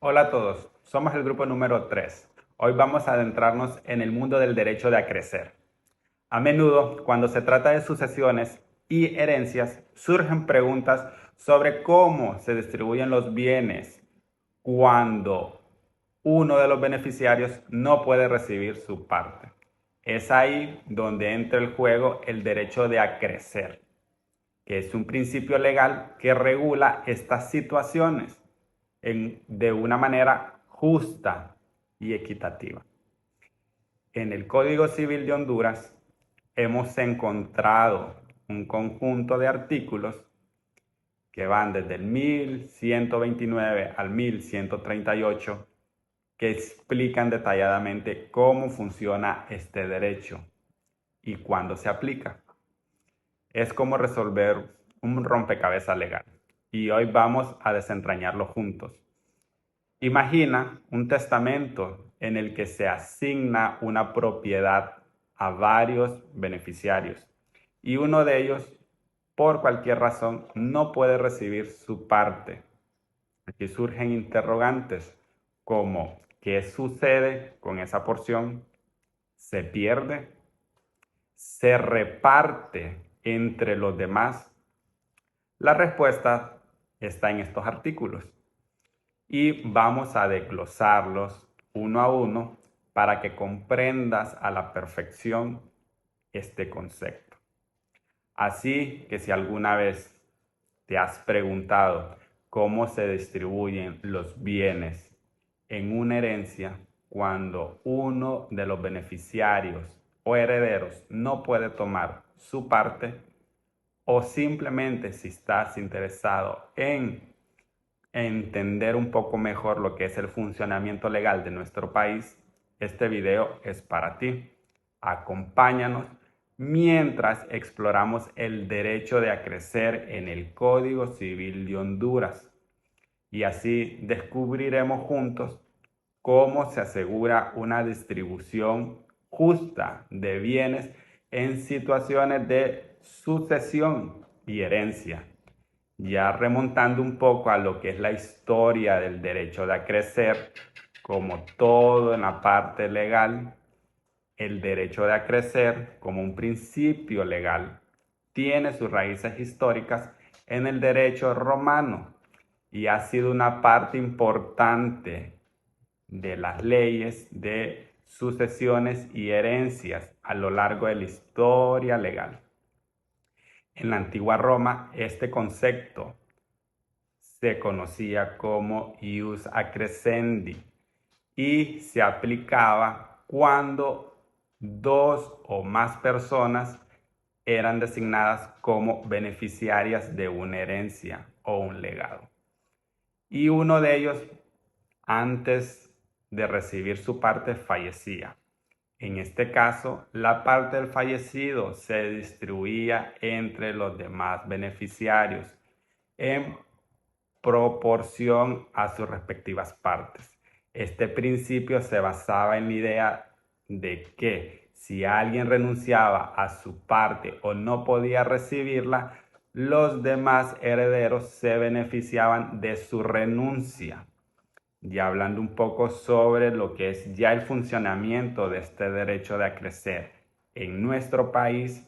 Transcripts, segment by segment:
Hola a todos, somos el grupo número 3. Hoy vamos a adentrarnos en el mundo del derecho de acrecer. A menudo, cuando se trata de sucesiones y herencias, surgen preguntas sobre cómo se distribuyen los bienes cuando uno de los beneficiarios no puede recibir su parte. Es ahí donde entra el juego el derecho de acrecer, que es un principio legal que regula estas situaciones de una manera justa y equitativa. En el Código Civil de Honduras hemos encontrado un conjunto de artículos que van desde el 1129 al 1138 que explican detalladamente cómo funciona este derecho y cuándo se aplica. Es como resolver un rompecabezas legal y hoy vamos a desentrañarlo juntos. Imagina un testamento en el que se asigna una propiedad a varios beneficiarios y uno de ellos, por cualquier razón, no puede recibir su parte. Aquí surgen interrogantes como ¿qué sucede con esa porción? ¿Se pierde? ¿Se reparte entre los demás? La respuesta está en estos artículos y vamos a desglosarlos uno a uno para que comprendas a la perfección este concepto. Así que si alguna vez te has preguntado cómo se distribuyen los bienes en una herencia cuando uno de los beneficiarios o herederos no puede tomar su parte, o simplemente si estás interesado en entender un poco mejor lo que es el funcionamiento legal de nuestro país, este video es para ti. Acompáñanos mientras exploramos el derecho de acrecer en el Código Civil de Honduras y así descubriremos juntos cómo se asegura una distribución justa de bienes en situaciones de sucesión y herencia. Ya remontando un poco a lo que es la historia del derecho de acrecer, como todo en la parte legal, el derecho de acrecer como un principio legal tiene sus raíces históricas en el derecho romano y ha sido una parte importante de las leyes de sucesiones y herencias a lo largo de la historia legal. En la antigua Roma, este concepto se conocía como ius accrescendi y se aplicaba cuando dos o más personas eran designadas como beneficiarias de una herencia o un legado. Y uno de ellos, antes de recibir su parte, fallecía. En este caso, la parte del fallecido se distribuía entre los demás beneficiarios en proporción a sus respectivas partes. Este principio se basaba en la idea de que si alguien renunciaba a su parte o no podía recibirla, los demás herederos se beneficiaban de su renuncia. Ya hablando un poco sobre lo que es ya el funcionamiento de este derecho de acrecer en nuestro país,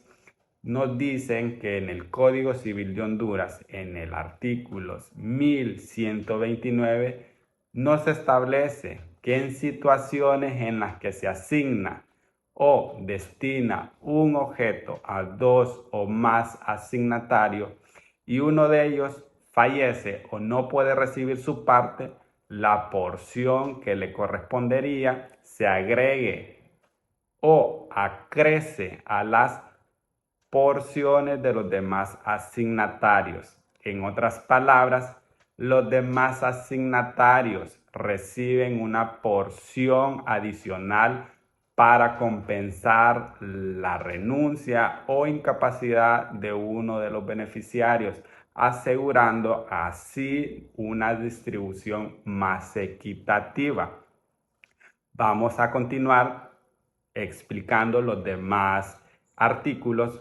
nos dicen que en el Código Civil de Honduras, en el artículo 1129, nos establece que en situaciones en las que se asigna o destina un objeto a dos o más asignatarios y uno de ellos fallece o no puede recibir su parte, la porción que le correspondería se agregue o acrece a las porciones de los demás asignatarios. En otras palabras, los demás asignatarios reciben una porción adicional para compensar la renuncia o incapacidad de uno de los beneficiarios, asegurando así una distribución más equitativa. Vamos a continuar explicando los demás artículos.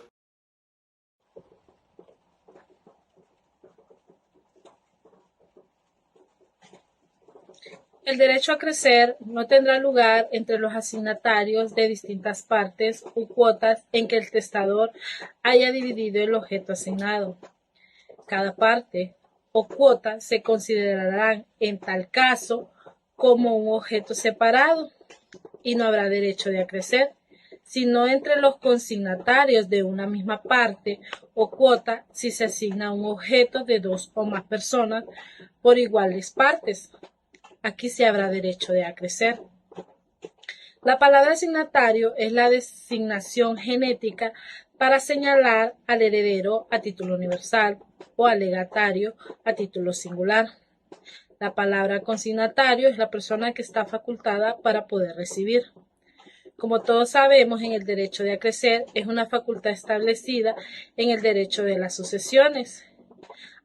El derecho a crecer no tendrá lugar entre los asignatarios de distintas partes u cuotas en que el testador haya dividido el objeto asignado. Cada parte o cuota se considerarán en tal caso como un objeto separado y no habrá derecho de acrecer, sino entre los consignatarios de una misma parte o cuota si se asigna un objeto de dos o más personas por iguales partes. Aquí se habrá derecho de acrecer. La palabra asignatario es la designación genética para señalar al heredero a título universal o al legatario a título singular. La palabra consignatario es la persona que está facultada para poder recibir. Como todos sabemos, en el derecho de acrecer es una facultad establecida en el derecho de las sucesiones.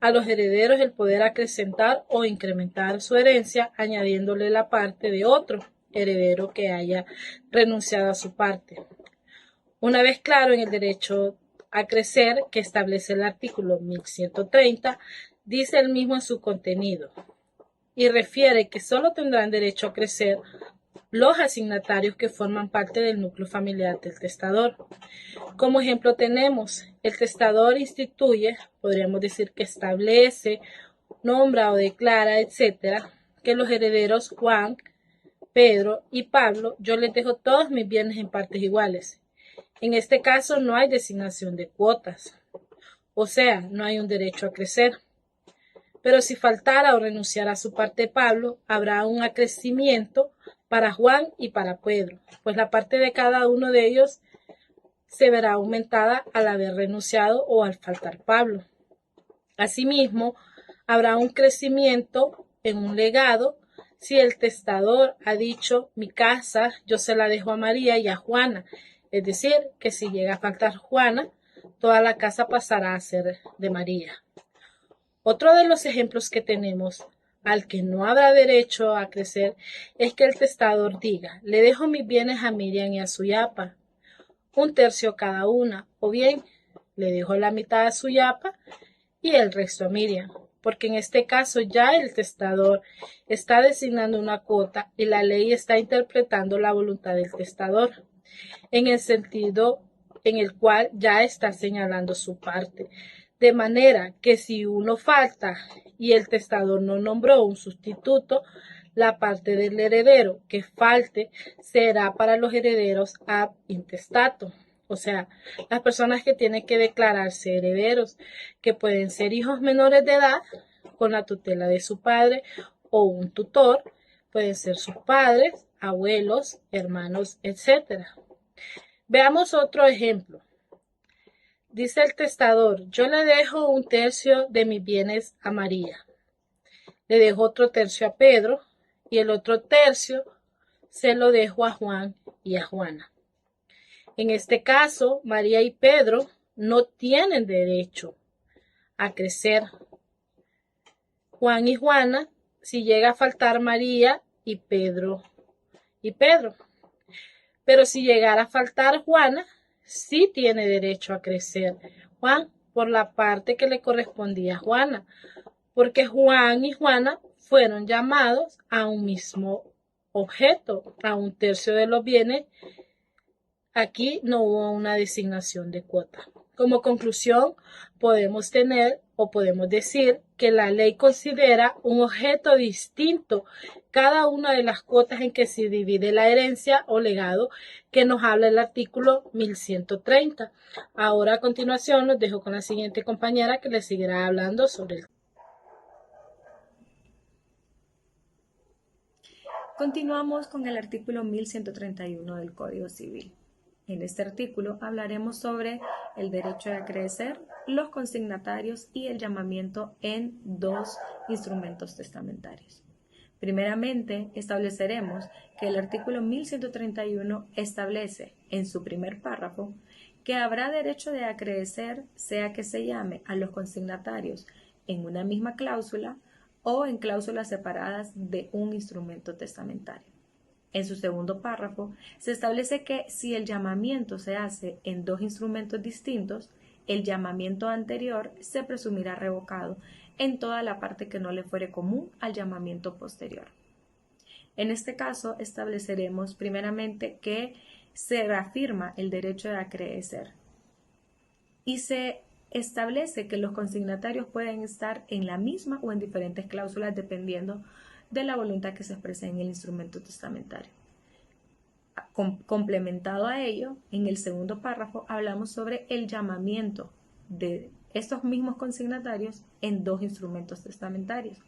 A los herederos el poder acrecentar o incrementar su herencia añadiéndole la parte de otro heredero que haya renunciado a su parte. Una vez claro en el derecho a crecer que establece el artículo 1130, dice el mismo en su contenido y refiere que solo tendrán derecho a crecer los asignatarios que forman parte del núcleo familiar del testador. Como ejemplo tenemos, el testador instituye, podríamos decir que establece, nombra o declara, etcétera, que los herederos Juan, Pedro y Pablo, yo les dejo todos mis bienes en partes iguales. En este caso no hay designación de cuotas, o sea, no hay un derecho a crecer. Pero si faltara o renunciara a su parte Pablo, habrá un acrecimiento para Juan y para Pedro, pues la parte de cada uno de ellos se verá aumentada al haber renunciado o al faltar Pablo. Asimismo, habrá un crecimiento en un legado si el testador ha dicho mi casa yo se la dejo a María y a Juana, es decir, que si llega a faltar Juana, toda la casa pasará a ser de María. Otro de los ejemplos que tenemos al que no habrá derecho a crecer es que el testador diga, le dejo mis bienes a Miriam y a Suyapa, un tercio cada una, o bien le dejo la mitad a Suyapa y el resto a Miriam, porque en este caso ya el testador está designando una cuota y la ley está interpretando la voluntad del testador, en el sentido en el cual ya está señalando su parte. De manera que si uno falta y el testador no nombró un sustituto, la parte del heredero que falte será para los herederos ab intestato. O sea, las personas que tienen que declararse herederos, que pueden ser hijos menores de edad con la tutela de su padre o un tutor, pueden ser sus padres, abuelos, hermanos, etc. Veamos otro ejemplo. Dice el testador, yo le dejo un tercio de mis bienes a María, le dejo otro tercio a Pedro y el otro tercio se lo dejo a Juan y a Juana. En este caso, María y Pedro no tienen derecho a crecer. Juan y Juana, si llega a faltar María y Pedro. Pero si llegara a faltar Juana, sí tiene derecho a crecer. Juan, por la parte que le correspondía a Juana, porque Juan y Juana fueron llamados a un mismo objeto, a un tercio de los bienes. Aquí no hubo una designación de cuota. Como conclusión, podemos tener o podemos decir que la ley considera un objeto distinto cada una de las cuotas en que se divide la herencia o legado que nos habla el artículo 1130. Ahora a continuación los dejo con la siguiente compañera que les seguirá hablando sobre el. Continuamos con el artículo 1131 del Código Civil. En este artículo hablaremos sobre el derecho de acrecer, los consignatarios y el llamamiento en dos instrumentos testamentarios. Primeramente, estableceremos que el artículo 1131 establece en su primer párrafo que habrá derecho de acrecer sea que se llame a los consignatarios en una misma cláusula o en cláusulas separadas de un instrumento testamentario. En su segundo párrafo, se establece que si el llamamiento se hace en dos instrumentos distintos, el llamamiento anterior se presumirá revocado en toda la parte que no le fuere común al llamamiento posterior. En este caso, estableceremos primeramente que se reafirma el derecho de acrecer y se establece que los consignatarios pueden estar en la misma o en diferentes cláusulas dependiendo de la voluntad que se exprese en el instrumento testamentario. Complementado a ello, en el segundo párrafo hablamos sobre el llamamiento de estos mismos consignatarios en dos instrumentos testamentarios,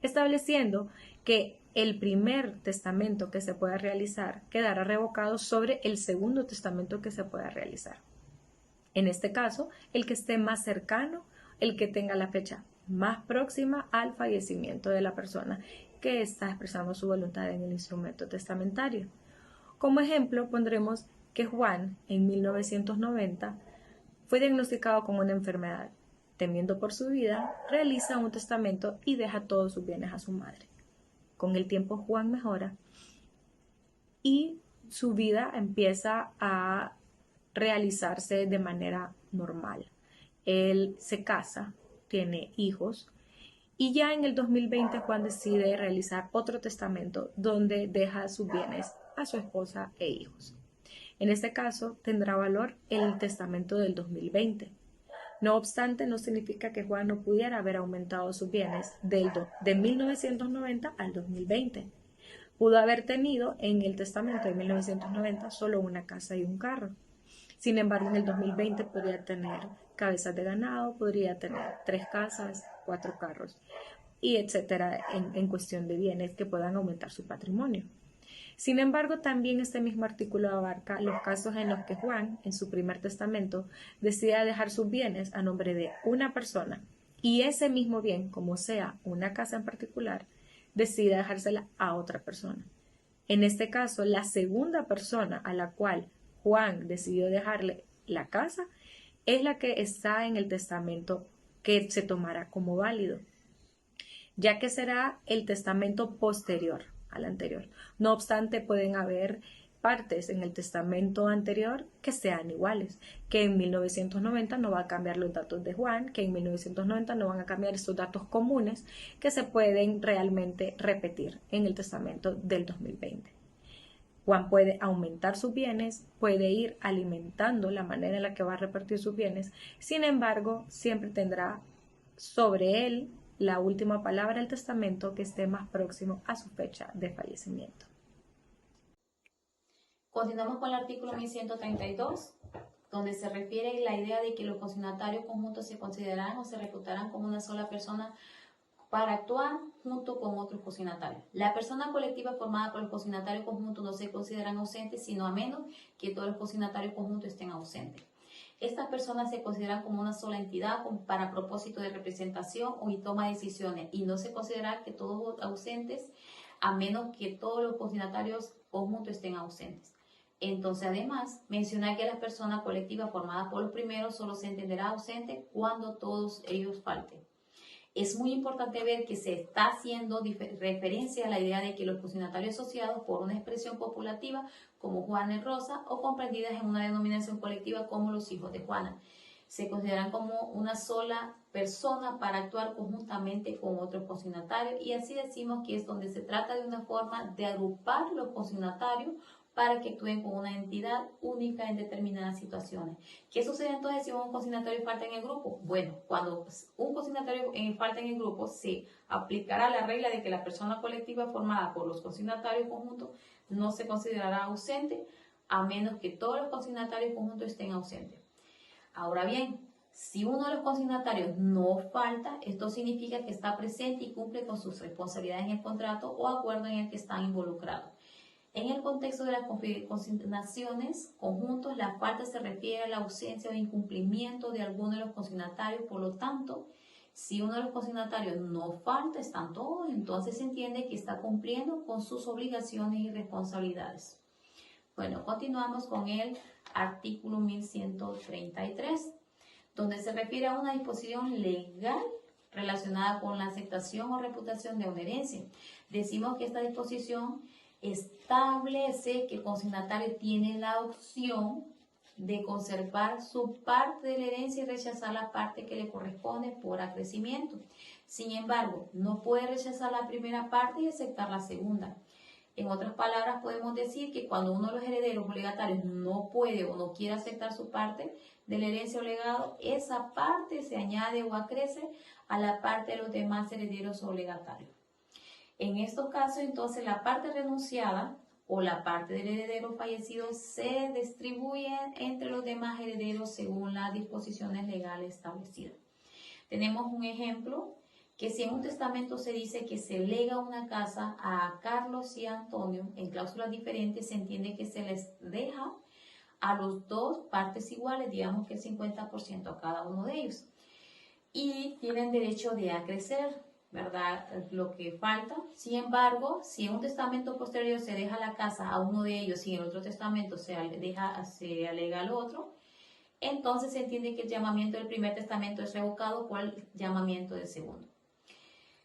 estableciendo que el primer testamento que se pueda realizar quedará revocado sobre el segundo testamento que se pueda realizar. En este caso, el que esté más cercano, el que tenga la fecha más próxima al fallecimiento de la persona que está expresando su voluntad en el instrumento testamentario. Como ejemplo, pondremos que Juan, en 1990, fue diagnosticado con una enfermedad. Temiendo por su vida, realiza un testamento y deja todos sus bienes a su madre. Con el tiempo, Juan mejora y su vida empieza a realizarse de manera normal. Él se casa, tiene hijos y ya en el 2020 Juan decide realizar otro testamento donde deja sus bienes a su esposa e hijos. En este caso tendrá valor el testamento del 2020. No obstante, no significa que Juan no pudiera haber aumentado sus bienes de 1990 al 2020. Pudo haber tenido en el testamento de 1990 solo una casa y un carro. Sin embargo, en el 2020 podría tener cabezas de ganado, podría tener 3 casas, 4 carros, y etcétera, en cuestión de bienes que puedan aumentar su patrimonio. Sin embargo, también este mismo artículo abarca los casos en los que Juan, en su primer testamento, decida dejar sus bienes a nombre de una persona y ese mismo bien, como sea una casa en particular, decida dejársela a otra persona. En este caso, la segunda persona a la cual Juan decidió dejarle la casa es la que está en el testamento que se tomará como válido, ya que será el testamento posterior al anterior. No obstante, pueden haber partes en el testamento anterior que sean iguales, que en 1990 no va a cambiar los datos de Juan, que en 1990 no van a cambiar estos datos comunes que se pueden realmente repetir en el testamento del 2020. Juan puede aumentar sus bienes, puede ir alimentando la manera en la que va a repartir sus bienes, sin embargo, siempre tendrá sobre él la última palabra del testamento que esté más próximo a su fecha de fallecimiento. Continuamos con el artículo 1132, donde se refiere la idea de que los consignatarios conjuntos se considerarán o se reputarán como una sola persona para actuar junto con otros consignatarios. La persona colectiva formada por los consignatarios conjuntos no se consideran ausentes, sino a menos que todos los consignatarios conjuntos estén ausentes. Estas personas se consideran como una sola entidad para propósito de representación y toma de decisiones, y no se considera que todos ausentes, a menos que todos los consignatarios conjuntos estén ausentes. Entonces, además, menciona que la persona colectiva formada por los primeros solo se entenderá ausente cuando todos ellos falten. Es muy importante ver que se está haciendo referencia a la idea de que los consignatarios asociados por una expresión copulativa como Juana y Rosa o comprendidas en una denominación colectiva como los hijos de Juana se consideran como una sola persona para actuar conjuntamente con otros consignatarios, y así decimos que es donde se trata de una forma de agrupar los consignatarios para que actúen como una entidad única en determinadas situaciones. ¿Qué sucede entonces si un consignatario falta en el grupo? Bueno, cuando un consignatario falta en el grupo, se aplicará la regla de que la persona colectiva formada por los consignatarios conjuntos no se considerará ausente, a menos que todos los consignatarios conjuntos estén ausentes. Ahora bien, si uno de los consignatarios no falta, esto significa que está presente y cumple con sus responsabilidades en el contrato o acuerdo en el que están involucrados. En el contexto de las consignaciones conjuntos, la falta se refiere a la ausencia o incumplimiento de alguno de los consignatarios. Por lo tanto, si uno de los consignatarios no falta, están todos, entonces se entiende que está cumpliendo con sus obligaciones y responsabilidades. Bueno, continuamos con el artículo 1133, donde se refiere a una disposición legal relacionada con la aceptación o reputación de una herencia. Decimos que esta disposición establece que el consignatario tiene la opción de conservar su parte de la herencia y rechazar la parte que le corresponde por acrecimiento. Sin embargo, no puede rechazar la primera parte y aceptar la segunda. En otras palabras, podemos decir que cuando uno de los herederos o legatarios no puede o no quiere aceptar su parte de la herencia o legado, esa parte se añade o acrece a la parte de los demás herederos o legatarios. En estos casos, entonces, la parte renunciada o la parte del heredero fallecido se distribuye entre los demás herederos según las disposiciones legales establecidas. Tenemos un ejemplo, que si en un testamento se dice que se lega una casa a Carlos y a Antonio, en cláusulas diferentes se entiende que se les deja a los dos partes iguales, digamos que el 50% a cada uno de ellos. Y tienen derecho de acrecer, ¿verdad? Lo que falta. Sin embargo, si en un testamento posterior se deja la casa a uno de ellos y en el otro testamento se alega al otro, entonces se entiende que el llamamiento del primer testamento es revocado por el llamamiento del segundo.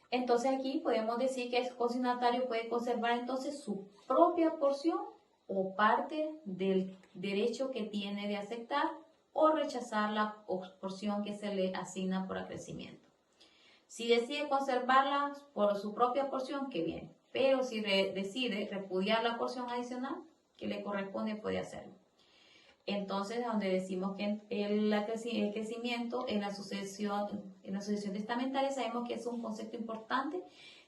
Entonces aquí podemos decir que el consignatario puede conservar entonces su propia porción o parte del derecho que tiene de aceptar o rechazar la porción que se le asigna por acrecimiento. Si decide conservarla por su propia porción, qué bien. Pero si decide repudiar la porción adicional que le corresponde, puede hacerlo. Entonces, donde decimos que el crecimiento en la sucesión testamentaria, sabemos que es un concepto importante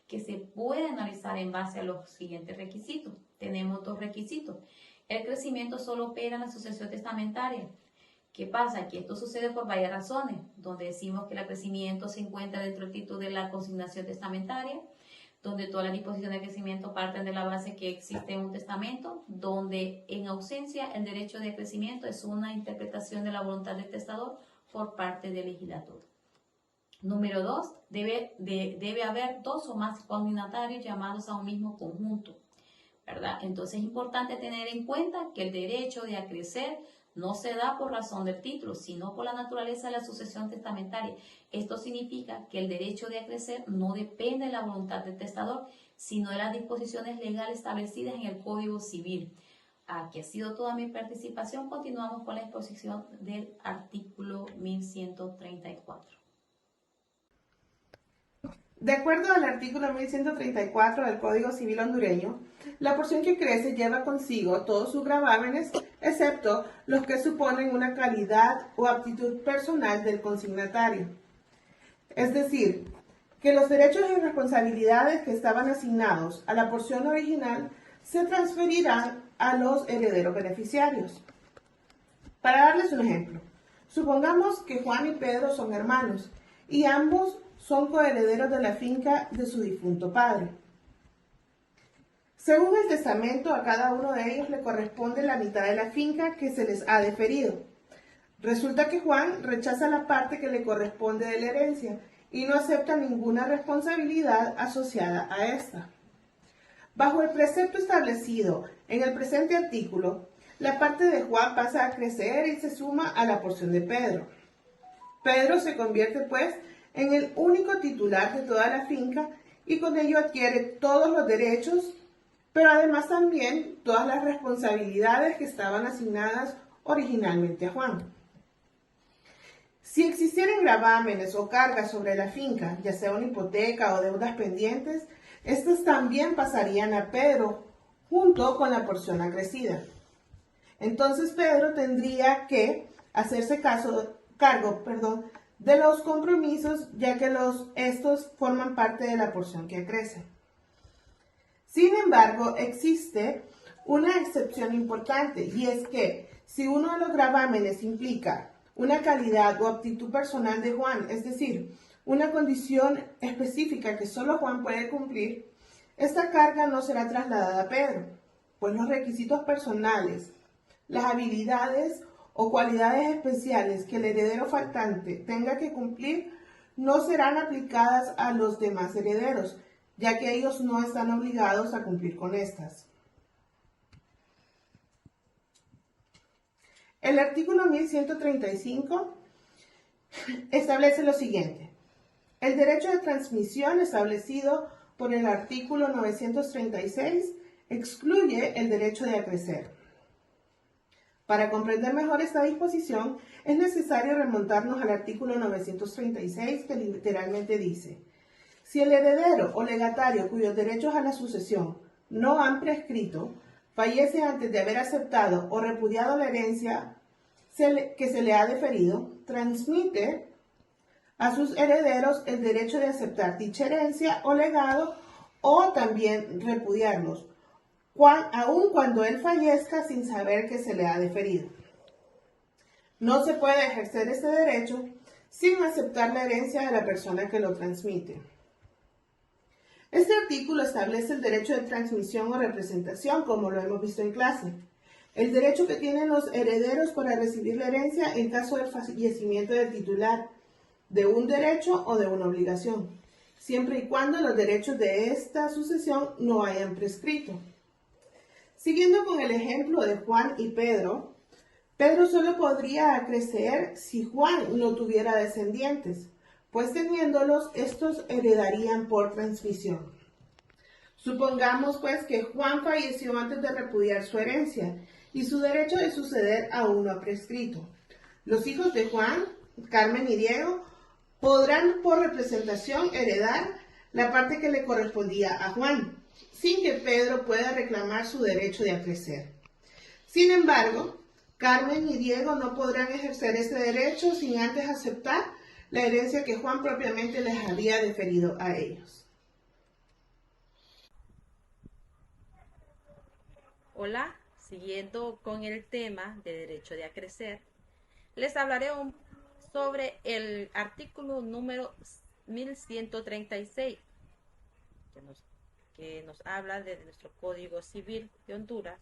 que se puede analizar en base a los siguientes requisitos. Tenemos dos requisitos. El crecimiento solo opera en la sucesión testamentaria. ¿Qué pasa? Que esto sucede por varias razones, donde decimos que el crecimiento se encuentra dentro del título de la consignación testamentaria, donde todas las disposiciones de crecimiento parten de la base que existe un testamento, donde en ausencia el derecho de crecimiento es una interpretación de la voluntad del testador por parte del legislador. Número 2, debe haber dos o más consignatarios llamados a un mismo conjunto, ¿verdad? Entonces es importante tener en cuenta que el derecho de acrecer no se da por razón del título, sino por la naturaleza de la sucesión testamentaria. Esto significa que el derecho de acrecer no depende de la voluntad del testador, sino de las disposiciones legales establecidas en el Código Civil. Aquí ha sido toda mi participación. Continuamos con la exposición del artículo 1134. De acuerdo al artículo 1134 del Código Civil hondureño, la porción que crece lleva consigo todos sus gravámenes, excepto los que suponen una calidad o aptitud personal del consignatario. Es decir, que los derechos y responsabilidades que estaban asignados a la porción original se transferirán a los herederos beneficiarios. Para darles un ejemplo, supongamos que Juan y Pedro son hermanos y ambos son coherederos de la finca de su difunto padre. Según el testamento, a cada uno de ellos le corresponde la mitad de la finca que se les ha deferido. Resulta que Juan rechaza la parte que le corresponde de la herencia y no acepta ninguna responsabilidad asociada a esta. Bajo el precepto establecido en el presente artículo, la parte de Juan pasa a crecer y se suma a la porción de Pedro. Pedro se convierte, pues, en el único titular de toda la finca y con ello adquiere todos los derechos, pero además también todas las responsabilidades que estaban asignadas originalmente a Juan. Si existieran gravámenes o cargas sobre la finca, ya sea una hipoteca o deudas pendientes, estas también pasarían a Pedro junto con la porción acrecida. Entonces Pedro tendría que hacerse cargo de los compromisos, ya que estos forman parte de la porción que crece. Sin embargo, existe una excepción importante, y es que si uno de los gravámenes implica una calidad o aptitud personal de Juan, es decir, una condición específica que solo Juan puede cumplir, esta carga no será trasladada a Pedro, pues los requisitos personales, las habilidades o cualidades especiales que el heredero faltante tenga que cumplir no serán aplicadas a los demás herederos, ya que ellos no están obligados a cumplir con estas. El artículo 1135 establece lo siguiente. El derecho de transmisión establecido por el artículo 936 excluye el derecho de acrecer. Para comprender mejor esta disposición, es necesario remontarnos al artículo 936, que literalmente dice: si el heredero o legatario cuyos derechos a la sucesión no han prescrito, fallece antes de haber aceptado o repudiado la herencia que se le ha deferido, transmite a sus herederos el derecho de aceptar dicha herencia o legado o también repudiarlos, aun cuando él fallezca sin saber que se le ha deferido. No se puede ejercer este derecho sin aceptar la herencia de la persona que lo transmite. Este artículo establece el derecho de transmisión o representación, como lo hemos visto en clase. El derecho que tienen los herederos para recibir la herencia en caso del fallecimiento del titular, de un derecho o de una obligación, siempre y cuando los derechos de esta sucesión no hayan prescrito. Siguiendo con el ejemplo de Juan y Pedro, Pedro solo podría acrecer si Juan no tuviera descendientes, pues teniéndolos, estos heredarían por transmisión. Supongamos pues que Juan falleció antes de repudiar su herencia y su derecho de suceder aún no ha prescrito. Los hijos de Juan, Carmen y Diego, podrán por representación heredar la parte que le correspondía a Juan, sin que Pedro pueda reclamar su derecho de acrecer. Sin embargo, Carmen y Diego no podrán ejercer este derecho sin antes aceptar la herencia que Juan propiamente les había deferido a ellos. Hola, siguiendo con el tema de derecho de acrecer, les hablaré sobre el artículo número 1136, que nos habla de nuestro Código Civil de Honduras,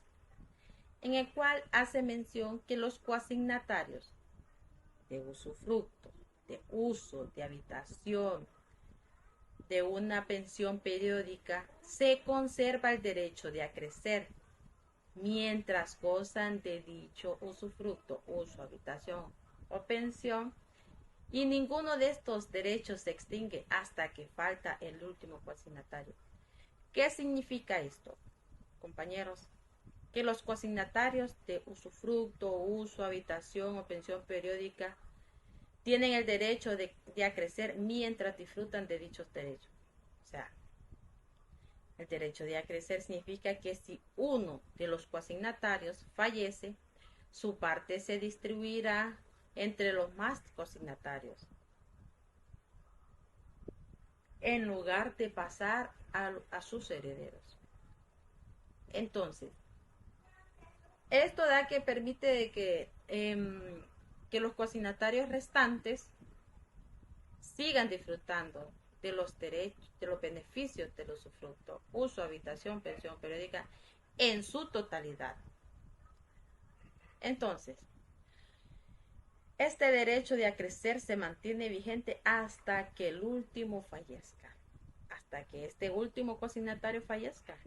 en el cual hace mención que los coasignatarios de usufructo, de uso, de habitación, de una pensión periódica, se conserva el derecho de acrecer, mientras gozan de dicho usufructo, uso, habitación o pensión, y ninguno de estos derechos se extingue hasta que falta el último coasignatario. ¿Qué significa esto, compañeros? Que los coasignatarios de usufructo, uso, habitación o pensión periódica tienen el derecho de acrecer mientras disfrutan de dichos derechos. O sea, el derecho de acrecer significa que si uno de los coasignatarios fallece, su parte se distribuirá entre los más coasignatarios, en lugar de pasar a sus herederos. Entonces, esto da que permite de que los coasignatarios restantes sigan disfrutando de los derechos, de los beneficios del usufructo, uso, habitación, pensión periódica en su totalidad. Entonces, este derecho de acrecer se mantiene vigente hasta que el último fallezca, hasta que este último coasignatario fallezca.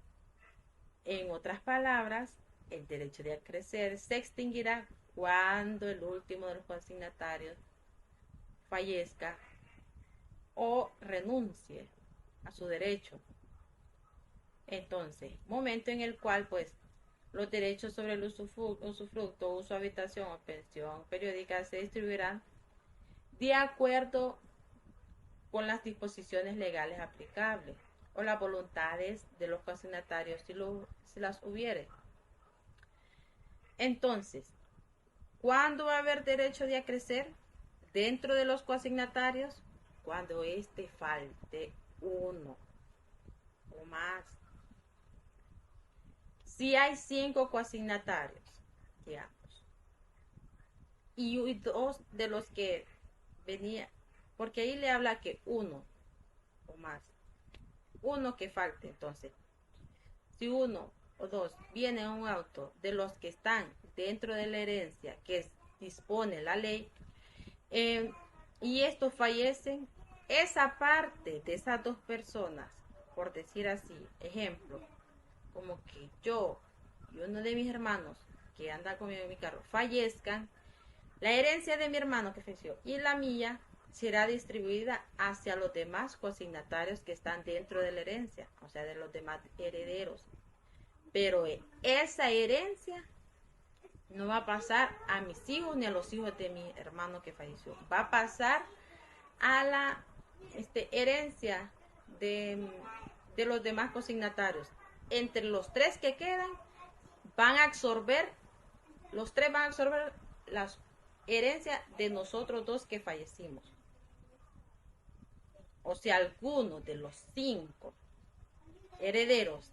En otras palabras, el derecho de acrecer se extinguirá cuando el último de los coasignatarios fallezca o renuncie a su derecho. Entonces, momento en el cual pues los derechos sobre el usufructo, uso, habitación o pensión periódica se distribuirán de acuerdo con las disposiciones legales aplicables o las voluntades de los coasignatarios si las hubiere. Entonces, ¿cuándo va a haber derecho de acrecer dentro de los coasignatarios? Cuando éste falte uno o más. Si hay 5 coasignatarios, digamos, y 2 de los que venía, porque ahí le habla que uno o más, uno que falte. Entonces, si 1 o 2 viene un auto de los que están dentro de la herencia que dispone la ley, y estos fallecen, esa parte de esas 2 personas, por decir así, ejemplo, como que yo y uno de mis hermanos que anda conmigo en mi carro fallezcan, la herencia de mi hermano que falleció y la mía será distribuida hacia los demás coasignatarios que están dentro de la herencia, o sea, de los demás herederos. Pero esa herencia no va a pasar a mis hijos ni a los hijos de mi hermano que falleció. Va a pasar a la herencia de los demás consignatarios, entre los tres que quedan, van a absorber, los tres van a absorber las herencias de nosotros dos que fallecimos. O si alguno de los 5 herederos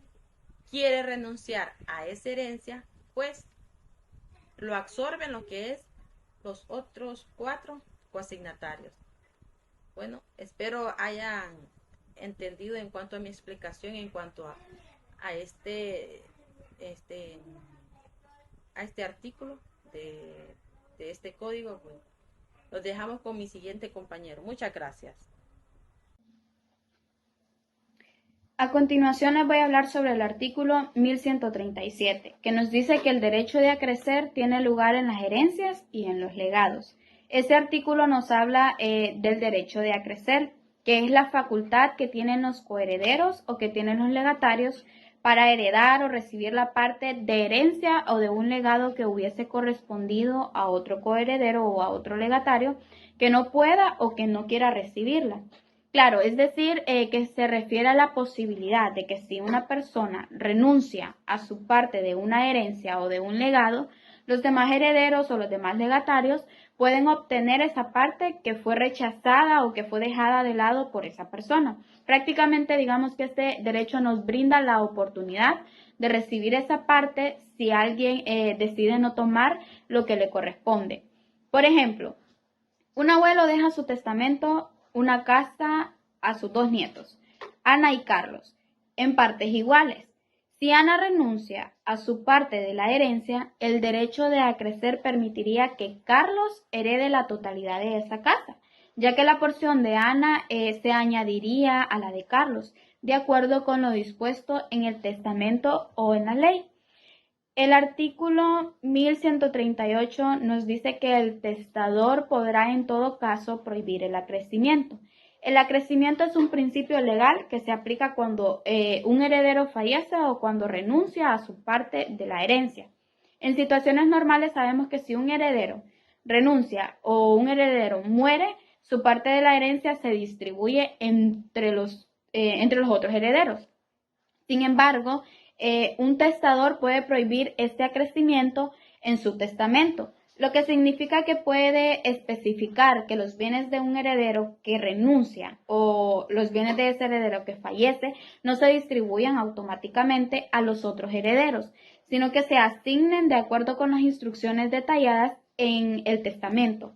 quiere renunciar a esa herencia, pues lo absorben lo que es los otros 4 coasignatarios. Bueno, espero hayan entendido en cuanto a mi explicación en cuanto a este artículo de este código. Pues, los dejamos con mi siguiente compañero. Muchas gracias. A continuación les voy a hablar sobre el artículo 1137, que nos dice que el derecho de acrecer tiene lugar en las herencias y en los legados. Este artículo nos habla del derecho de acrecer, que es la facultad que tienen los coherederos o que tienen los legatarios para heredar o recibir la parte de herencia o de un legado que hubiese correspondido a otro coheredero o a otro legatario que no pueda o que no quiera recibirla. Claro, es decir, que se refiere a la posibilidad de que si una persona renuncia a su parte de una herencia o de un legado, los demás herederos o los demás legatarios pueden obtener esa parte que fue rechazada o que fue dejada de lado por esa persona. Prácticamente digamos que este derecho nos brinda la oportunidad de recibir esa parte si alguien decide no tomar lo que le corresponde. Por ejemplo, un abuelo deja su testamento una casa a sus 2 nietos, Ana y Carlos, en partes iguales. Si Ana renuncia a su parte de la herencia, el derecho de acrecer permitiría que Carlos herede la totalidad de esa casa, ya que la porción de Ana se añadiría a la de Carlos, de acuerdo con lo dispuesto en el testamento o en la ley. El artículo 1138 nos dice que el testador podrá en todo caso prohibir el acrecimiento. El acrecimiento es un principio legal que se aplica cuando un heredero fallece o cuando renuncia a su parte de la herencia. En situaciones normales sabemos que si un heredero renuncia o un heredero muere, su parte de la herencia se distribuye entre los otros herederos. Sin embargo, un testador puede prohibir este acrecimiento en su testamento, lo que significa que puede especificar que los bienes de un heredero que renuncia o los bienes de ese heredero que fallece no se distribuyan automáticamente a los otros herederos, sino que se asignen de acuerdo con las instrucciones detalladas en el testamento.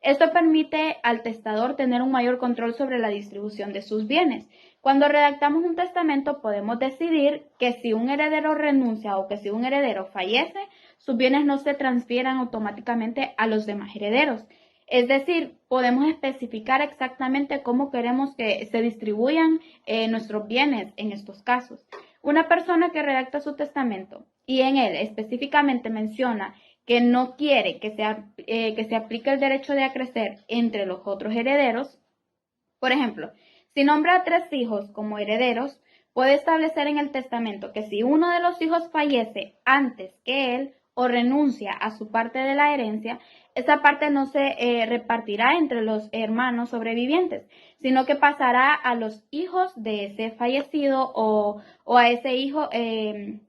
Esto permite al testador tener un mayor control sobre la distribución de sus bienes. Cuando redactamos un testamento podemos decidir que si un heredero renuncia o que si un heredero fallece, sus bienes no se transfieran automáticamente a los demás herederos. Es decir, podemos especificar exactamente cómo queremos que se distribuyan nuestros bienes en estos casos. Una persona que redacta su testamento y en él específicamente menciona que no quiere que se aplique el derecho de acrecer entre los otros herederos, por ejemplo, si nombra a 3 hijos como herederos, puede establecer en el testamento que si uno de los hijos fallece antes que él o renuncia a su parte de la herencia, esa parte no se repartirá entre los hermanos sobrevivientes, sino que pasará a los hijos de ese fallecido o a ese hijo que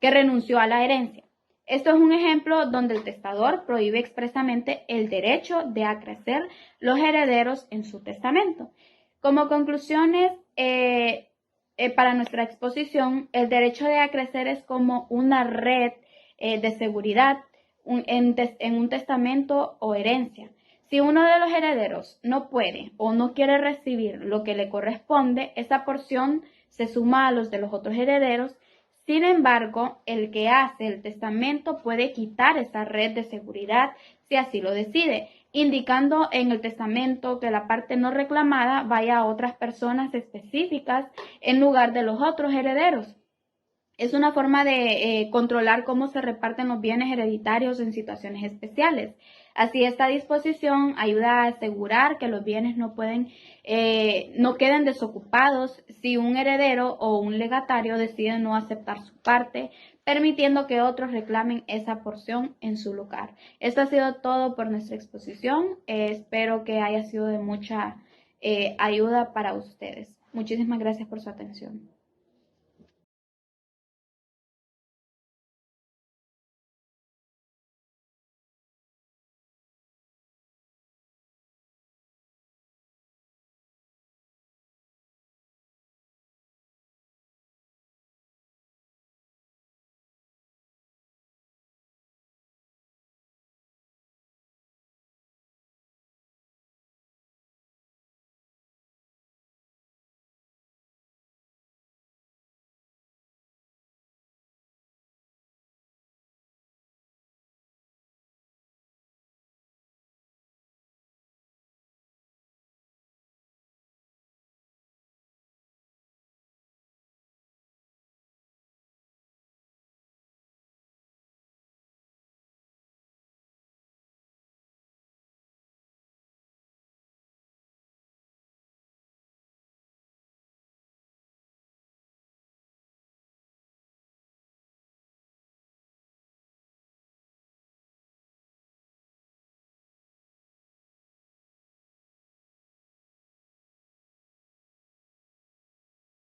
renunció a la herencia. Esto es un ejemplo donde el testador prohíbe expresamente el derecho de acrecer los herederos en su testamento. Como conclusiones, para nuestra exposición, el derecho de acrecer es como una red de seguridad en un testamento o herencia. Si uno de los herederos no puede o no quiere recibir lo que le corresponde, esa porción se suma a los de los otros herederos. Sin embargo, el que hace el testamento puede quitar esa red de seguridad si así lo decide, indicando en el testamento que la parte no reclamada vaya a otras personas específicas en lugar de los otros herederos. Es una forma de controlar cómo se reparten los bienes hereditarios en situaciones especiales. Así, esta disposición ayuda a asegurar que los bienes no queden desocupados si un heredero o un legatario decide no aceptar su parte, permitiendo que otros reclamen esa porción en su lugar. Esto ha sido todo por nuestra exposición. Espero que haya sido de mucha ayuda para ustedes. Muchísimas gracias por su atención.